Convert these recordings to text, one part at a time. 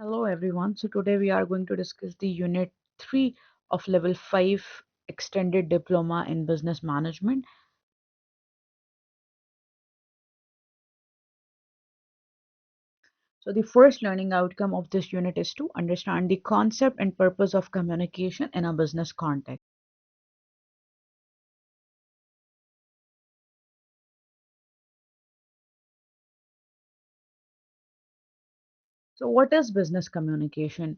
Hello everyone. So today we are going to discuss the unit 3 of level 5 extended diploma in business management. So the first learning outcome of this unit is to understand the concept and purpose of communication in a business context. So what is business communication?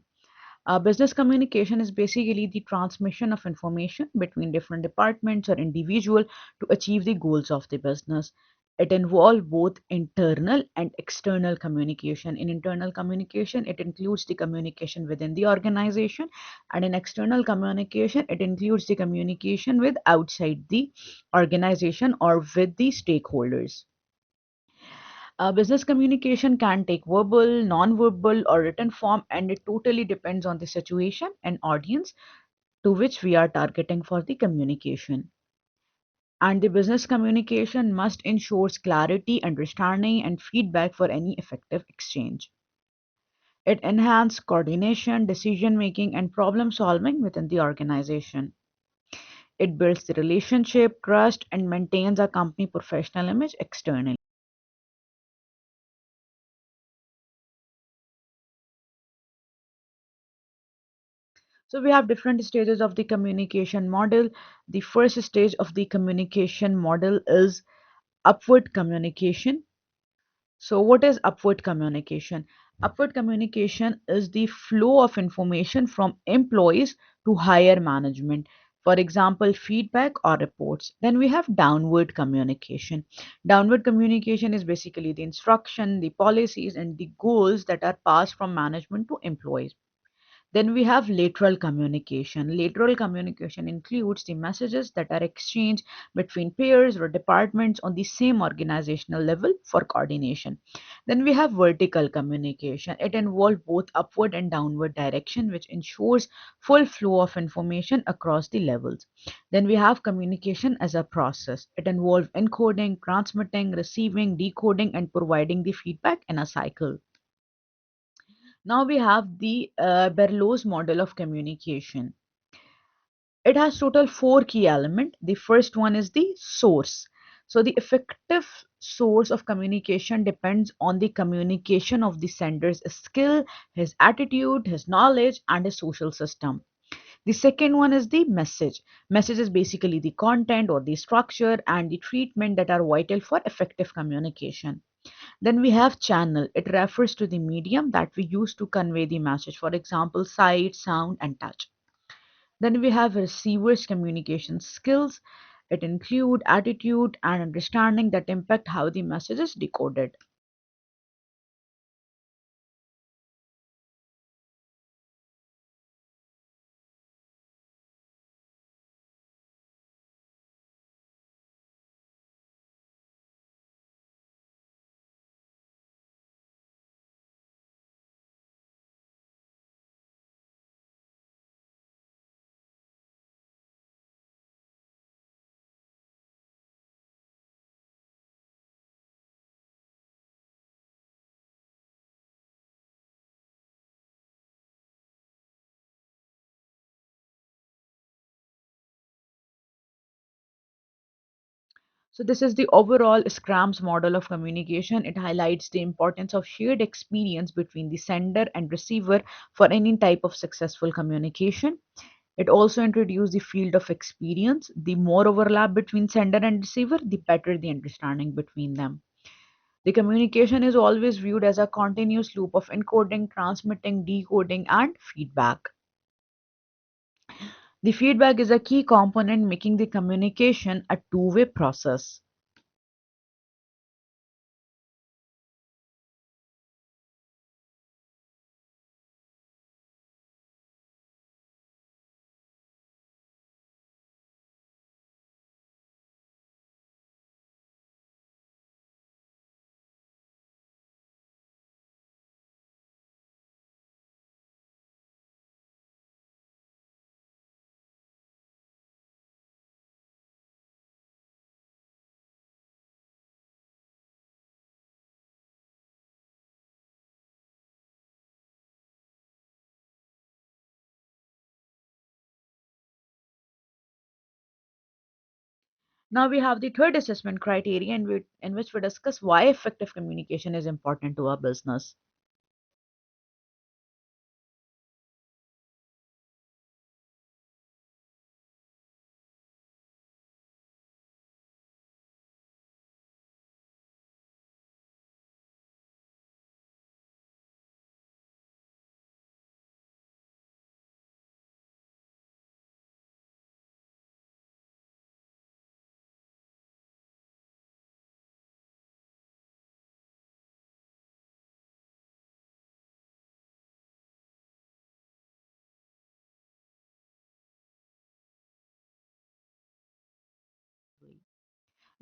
Business communication is basically the transmission of information between different departments or individual to achieve the goals of the business. It involves both internal and external communication. In internal communication, it includes the communication within the organization, and in external communication, it includes the communication with outside the organization or with the stakeholders. Business communication can take verbal, non-verbal, or written form, and it totally depends on the situation and audience to which we are targeting for the communication. And the business communication must ensure clarity, understanding, and feedback for any effective exchange. It enhances coordination, decision making, and problem solving within the organization. It builds the relationship, trust, and maintains a company professional image externally. So we have different stages of the communication model. The first stage of the communication model is upward communication. So what is upward communication? Upward communication is the flow of information from employees to higher management. For example, feedback or reports. Then we have downward communication. Downward communication is basically the instruction, the policies, and the goals that are passed from management to employees. Then we have lateral communication. Lateral communication includes the messages that are exchanged between peers or departments on the same organizational level for coordination. Then we have vertical communication. It involves both upward and downward direction, which ensures full flow of information across the levels. Then we have communication as a process. It involves encoding, transmitting, receiving, decoding, and providing the feedback in a cycle. Now we have the Berlow's model of communication. It has total four key elements. The first one is the source. So the effective source of communication depends on the communication of the sender's skill, his attitude, his knowledge, and his social system. The second one is the message. Message is basically the content or the structure and the treatment that are vital for effective communication. Then we have channel. It refers to the medium that we use to convey the message. For example, sight, sound, and touch. Then we have receiver's communication skills. It include attitude and understanding that impact how the message is decoded. So this is the overall Scrams model of communication. It highlights the importance of shared experience between the sender and receiver for any type of successful communication. It also introduced the field of experience. The more overlap between sender and receiver, the better the understanding between them. The communication is always viewed as a continuous loop of encoding, transmitting, decoding, and feedback. The feedback is a key component making the communication a two-way process. Now we have the third assessment criteria in which we discuss why effective communication is important to our business.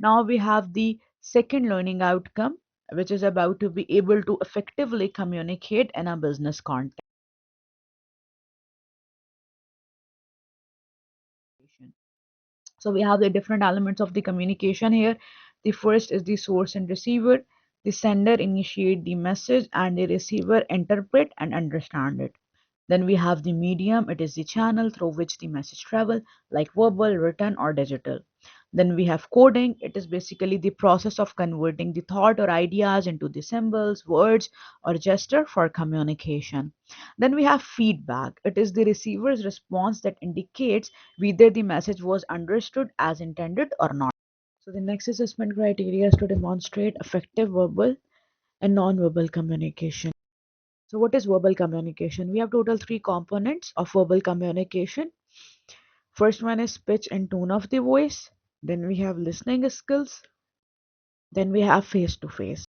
Now we have the second learning outcome, which is about to be able to effectively communicate in a business context. So we have the different elements of the communication here. The first is the source and receiver. The sender initiate the message and the receiver interpret and understand it. Then we have the medium. It is the channel through which the message travel, like verbal, written, or digital. Then we have coding. It is basically the process of converting the thought or ideas into the symbols, words, or gesture for communication. Then we have feedback. It is the receiver's response that indicates whether the message was understood as intended or not. So the next assessment criteria is to demonstrate effective verbal and non-verbal communication. So what is verbal communication? We have total three components of verbal communication. First one is pitch and tone of the voice. Then we have listening skills. Then we have face to face.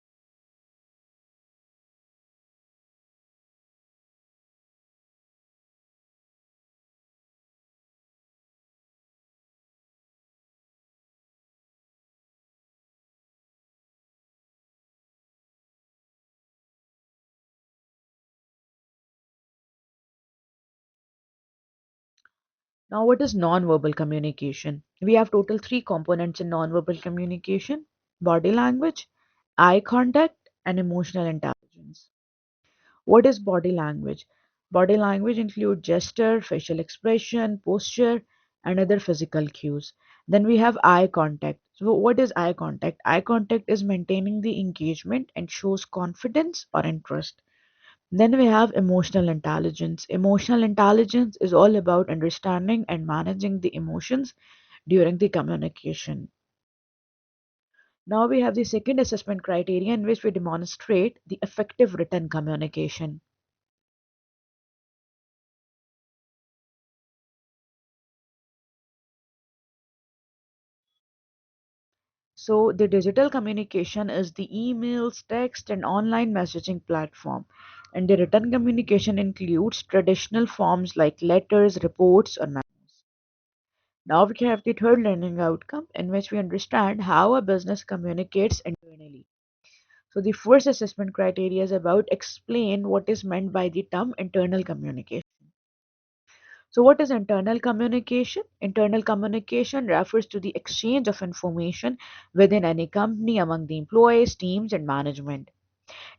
Now what is non-verbal communication? We have total three components in non-verbal communication: body language, eye contact, and emotional intelligence. What is body language? Body language includes gesture, facial expression, posture, and other physical cues. Then we have eye contact. So, what is eye contact? Eye contact is maintaining the engagement and shows confidence or interest. Then we have emotional intelligence. Emotional intelligence is all about understanding and managing the emotions during the communication. Now we have the second assessment criteria in which we demonstrate the effective written communication. So the digital communication is the emails, text, and online messaging platform. And the written communication includes traditional forms like letters, reports, or memos. Now we have the third learning outcome in which we understand how a business communicates internally. So the first assessment criteria is about explain what is meant by the term internal communication. So, what is internal communication? Internal communication refers to the exchange of information within any company among the employees, teams, and management.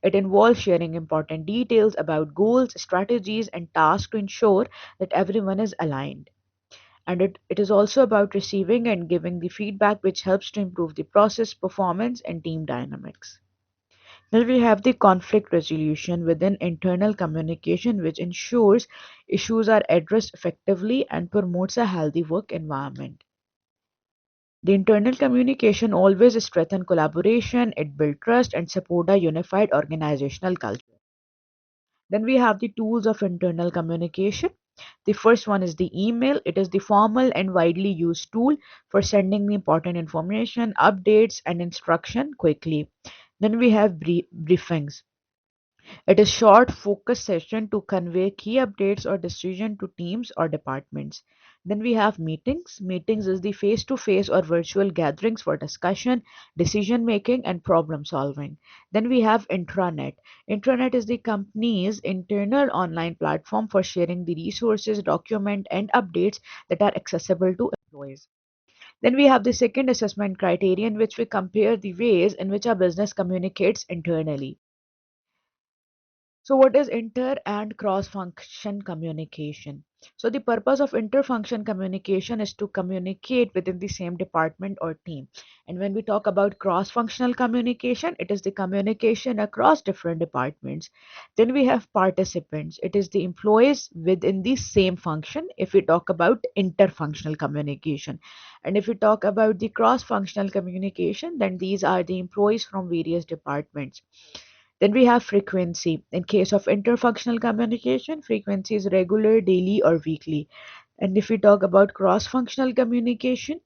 It involves sharing important details about goals, strategies, and tasks to ensure that everyone is aligned. And it is also about receiving and giving the feedback which helps to improve the process, performance, and team dynamics. Then we have the conflict resolution within internal communication, which ensures issues are addressed effectively and promotes a healthy work environment. The internal communication always strengthens collaboration, it builds trust, and support a unified organizational culture. Then we have the tools of internal communication. The first one is the email. It is the formal and widely used tool for sending the important information, updates, and instruction quickly. Then we have briefings. It is short, focused session to convey key updates or decision to teams or departments. Then we have meetings. Meetings is the face-to-face or virtual gatherings for discussion, decision making, and problem solving. Then we have intranet. Intranet is the company's internal online platform for sharing the resources, document, and updates that are accessible to employees. Then we have the second assessment criterion, which we compare the ways in which a business communicates internally. So, what is inter and cross function communication? So the purpose of interfunction communication is to communicate within the same department or team. And when we talk about cross-functional communication, it is the communication across different departments. Then we have participants. It is the employees within the same function if we talk about interfunctional communication. And if we talk about the cross-functional communication, then these are the employees from various departments. Then we have frequency. In case of interfunctional communication, frequency is regular, daily, or weekly. And if we talk about cross-functional communication,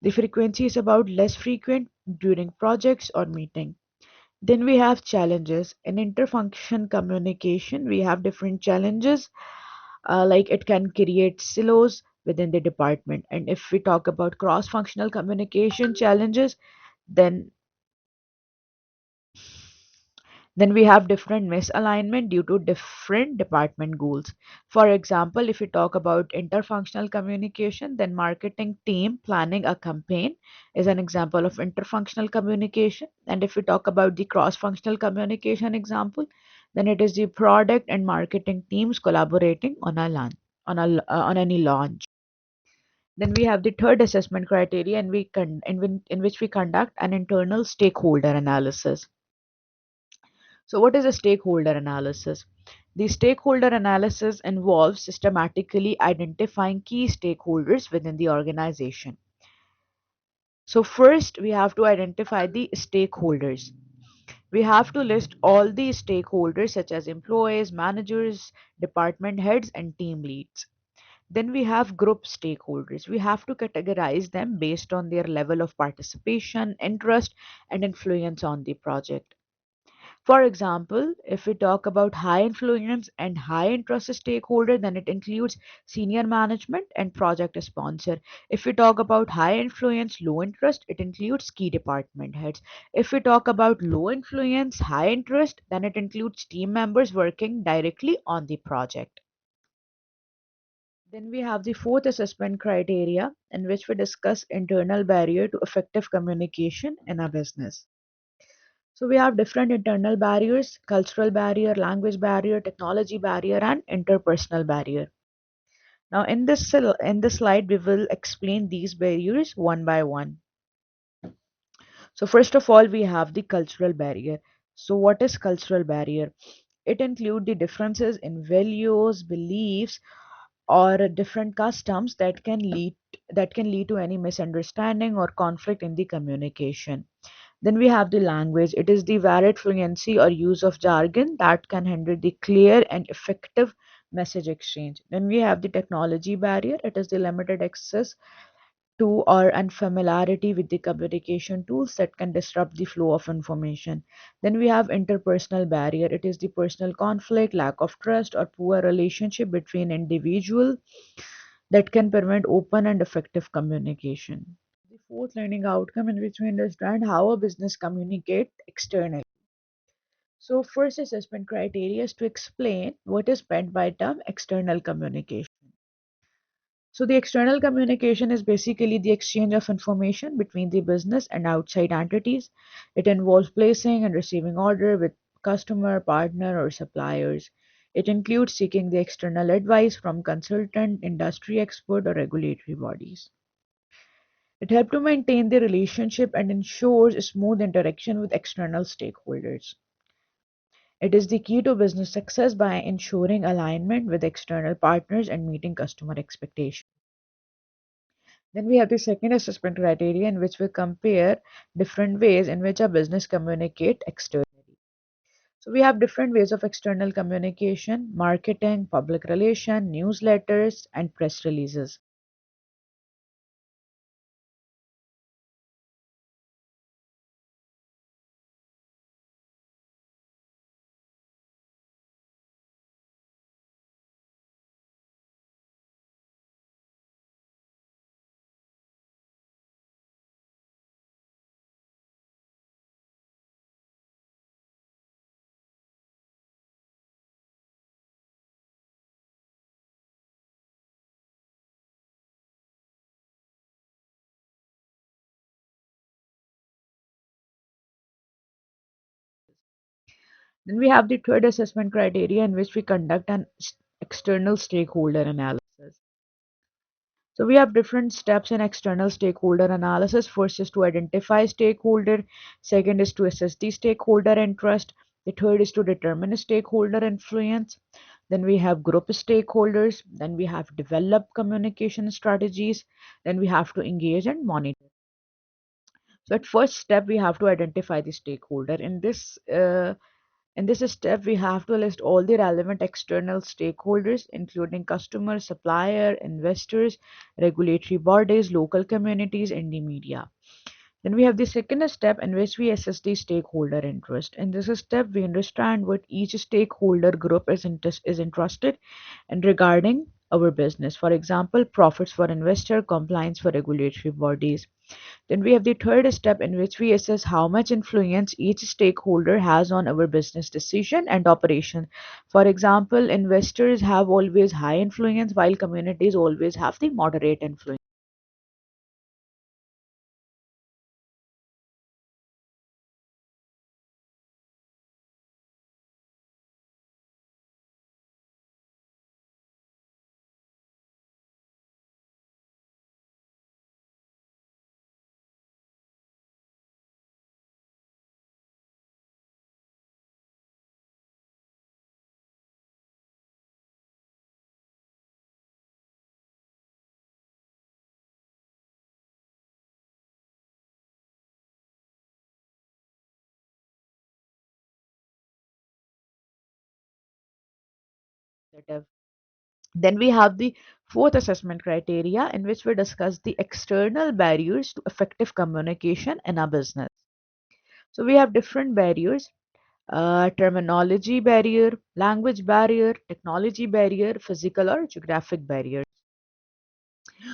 the frequency is about less frequent during projects or meeting. Then we have challenges. In interfunction communication, we have different challenges, like it can create silos within the department. And if we talk about cross-functional communication challenges, then Then we have different misalignment due to different department goals. For example, if we talk about interfunctional communication, then marketing team planning a campaign is an example of interfunctional communication. And if we talk about the cross-functional communication example, then it is the product and marketing teams collaborating on a launch, on any launch. Then we have the third assessment criteria, and in which we conduct an internal stakeholder analysis. So, what is a stakeholder analysis? The stakeholder analysis involves systematically identifying key stakeholders within the organization. So, first, we have to identify the stakeholders. We have to list all the stakeholders, such as employees, managers, department heads, and team leads. Then we have group stakeholders. We have to categorize them based on their level of participation, interest, and influence on the project. For example, if we talk about high influence and high interest stakeholder, then it includes senior management and project sponsor. If we talk about high influence, low interest, it includes key department heads. If we talk about low influence, high interest, then it includes team members working directly on the project. Then we have the fourth assessment criteria in which we discuss internal barrier to effective communication in a business. So we have different internal barriers: cultural barrier, language barrier, technology barrier, and interpersonal barrier. Now in this slide, we will explain these barriers one by one. So first of all, we have the cultural barrier. So what is cultural barrier? It includes the differences in values, beliefs, or different customs that can lead to any misunderstanding or conflict in the communication. Then we have the language. It is the varied fluency or use of jargon that can hinder the clear and effective message exchange. Then we have the technology barrier. It is the limited access to or unfamiliarity with the communication tools that can disrupt the flow of information. Then we have interpersonal barrier. It is the personal conflict, lack of trust, or poor relationship between individuals that can prevent open and effective communication. The fourth learning outcome in which we understand how a business communicate externally. So first assessment criteria is to explain what is meant by term external communication. So the external communication is basically the exchange of information between the business and outside entities. It involves placing and receiving order with customer, partner, or suppliers. It includes seeking the external advice from consultant, industry expert, or regulatory bodies. It helps to maintain the relationship and ensures smooth interaction with external stakeholders. It is the key to business success by ensuring alignment with external partners and meeting customer expectations. Then we have the second assessment criteria in which we compare different ways in which a business communicate externally. So we have different ways of external communication: marketing, public relation, newsletters, and press releases. Then we have the third assessment criteria in which we conduct an external stakeholder analysis. So we have different steps in external stakeholder analysis. First is to identify stakeholder. Second is to assess the stakeholder interest. The third is to determine stakeholder influence. Then we have group stakeholders. Then we have develop communication strategies. Then we have to engage and monitor. So at first step, we have to identify the stakeholder. In this step, we have to list all the relevant external stakeholders, including customers, supplier, investors, regulatory bodies, local communities, and the media. Then we have the second step in which we assess the stakeholder interest. In this step, we understand what each stakeholder group is interested in regarding our business. For example, profits for investor, compliance for regulatory bodies. Then we have the third step in which we assess how much influence each stakeholder has on our business decision and operation. For example, investors have always high influence while communities always have the moderate influence. Then we have the fourth assessment criteria in which we discuss the external barriers to effective communication in our business. So we have different barriers: terminology barrier, language barrier, technology barrier, physical or geographic barrier.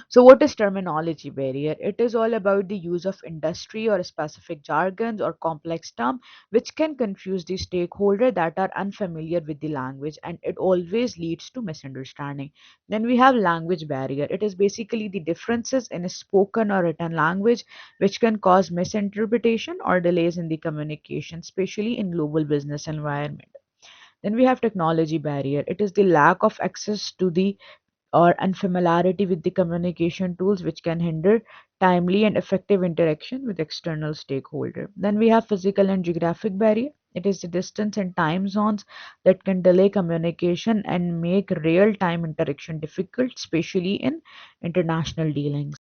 So, what is terminology barrier? It is all about the use of industry or specific jargons or complex term which can confuse the stakeholder that are unfamiliar with the language, and it always leads to misunderstanding. Then we have language barrier. It is basically the differences in a spoken or written language which can cause misinterpretation or delays in the communication, especially in global business environment. Then we have technology barrier. It is the lack of access to the or unfamiliarity with the communication tools which can hinder timely and effective interaction with external stakeholder. Then we have physical and geographic barrier. It is the distance and time zones that can delay communication and make real time interaction difficult, especially in international dealings.